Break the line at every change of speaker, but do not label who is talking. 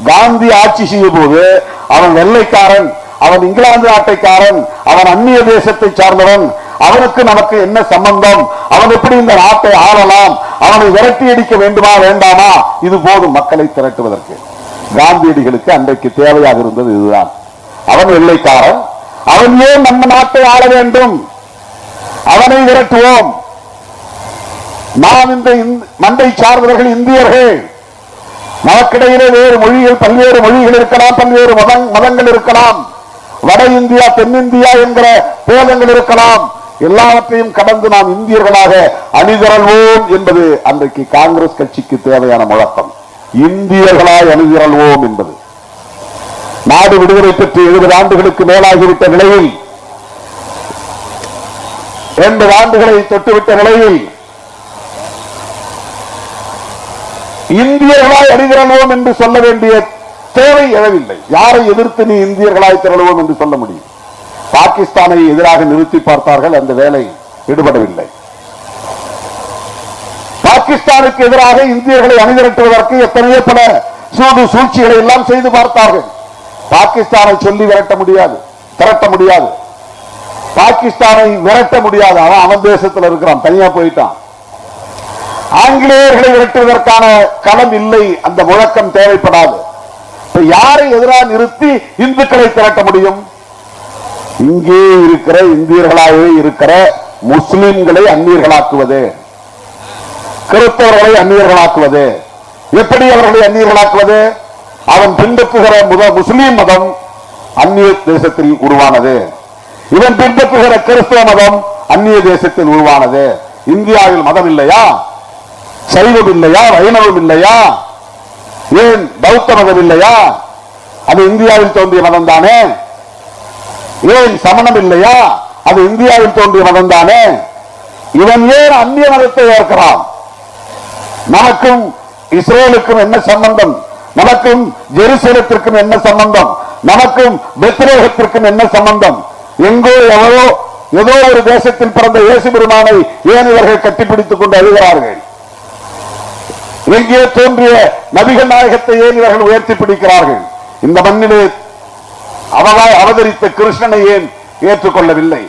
காந்தி ஆட்சி செய்யும் போது அவன் வெள்ளைக்காரன், அவன் இங்கிலாந்து நாட்டைக்காரன், அவன் அந்நிய தேசத்தை சார்ந்தவன், அவனுக்கு நமக்கு என்ன சம்பந்தம், அவன் எப்படி இந்த நாட்டை ஆளலாம், அவனை விரட்டி அடிக்க வேண்டுமா வேண்டாமா, இது போதும் மக்களை திரட்டுவதற்கு. காந்தியடிகளுக்கு அன்றைக்கு தேவையாக இருந்தது இதுதான். அவன் வெள்ளைக்காரன், அவன் ஏன் நம்ம நாட்டை ஆள வேண்டும், அவனை விரட்டுவோம். நாம் இந்த மண்டை சார்ந்தவர்கள் இந்தியர்கள், நமக்கிடையிலே வேறு மொழிகள், பல்வேறு மொழிகள் இருக்கலாம், பல்வேறு மதங்கள் இருக்கலாம், வட இந்தியா தென்னிந்தியா என்கிற பேதங்கள் இருக்கலாம், எல்லாவற்றையும் கடந்து நாம் இந்தியர்களாக அணிதிரள்வோம் என்பது அன்றைக்கு காங்கிரஸ் கட்சிக்கு தேவையான முழக்கம். இந்தியர்களாய் அணிதிரள்வோம் என்பது. நாடு விடுதலை பெற்று 70 ஆண்டுகளுக்கு மேலாகிவிட்ட நிலையில், 2 ஆண்டுகளை தொட்டுவிட்ட நிலையில் இந்தியர்களாய் அணிதிரள்வோம் என்று சொல்ல வேண்டிய தேவை எழவில்லை. யாரை எதிர்த்து நீ இந்தியர்களாய் திரளுவோம் என்று சொல்ல முடியும்? பாகிஸ்தானை எதிராக நிறுத்தி பார்த்தார்கள், அந்த வேலை ஈடுபடவில்லை. பாகிஸ்தானுக்கு எதிராக இந்தியர்களை அணிதிரட்டுவதற்கு எத்தனையோ பல சூடு சூழ்ச்சிகளை எல்லாம் செய்து பார்த்தார்கள். பாகிஸ்தானை சொல்லி விரட்ட முடியாது, திரட்ட முடியாது. பாகிஸ்தானை விரட்ட முடியாது, அவன் தேசத்தில் இருக்கிறான், தனியா போயிட்டான். ஆங்கிலேயர்களை விரட்டுவதற்கான களம் இல்லை, அந்த முழக்கம் தேவைப்படாது. யாரை எதிராக நிறுத்தி இந்துக்களை திரட்ட முடியும்? இங்கே இருக்கிற இந்தியர்களாகவே இருக்கிற முஸ்லிம்களை அந்நியர்களாக்குவது, கிறிஸ்தவர்களை அந்நியர்களாக்குவது. எப்படி அவர்களை அந்நியர்களாக்குவது? அவன் பின்பற்றுகிற முஸ்லிம் மதம் அந்நிய தேசத்தில் உருவானது, இவன் பின்பற்றுகிற கிறிஸ்தவ மதம் அந்நிய தேசத்தில் உருவானது. இந்தியாவில் மதம் இல்லையா? சைவம் இல்லையா? வைணவம் இல்லையா? ஏன் பௌத்த மதம் இல்லையா? அது இந்தியாவில் தோன்றிய மதம் தானே. ஏன் சமணம் இல்லையா? அது இந்தியாவில் தோன்றிய மதம் தானே. இவன் ஏன் அந்நிய மதத்தை ஏற்கிறான்? நமக்கும் இஸ்ரேலுக்கும் என்ன சம்பந்தம்? நமக்கும் ஜெருசலேத்திற்கும் என்ன சம்பந்தம்? நமக்கும் பெத்லகேமிற்கும் என்ன சம்பந்தம்? எங்கோ எவரோ ஏதோ ஒரு தேசத்தில் பிறந்த இயேசு பெருமானை ஏன் இவர்கள் கட்டிப்பிடித்துக் கொண்டு அழுகிறார்கள்? எங்கே தோன்றிய நபிகள் நாயகத்தை ஏன் இவர்கள் உயர்த்தி பிடிக்கிறார்கள்? இந்த மண்ணிலே அவதரித்த கிருஷ்ணனை ஏன் ஏற்றுக்கொள்ளவில்லை?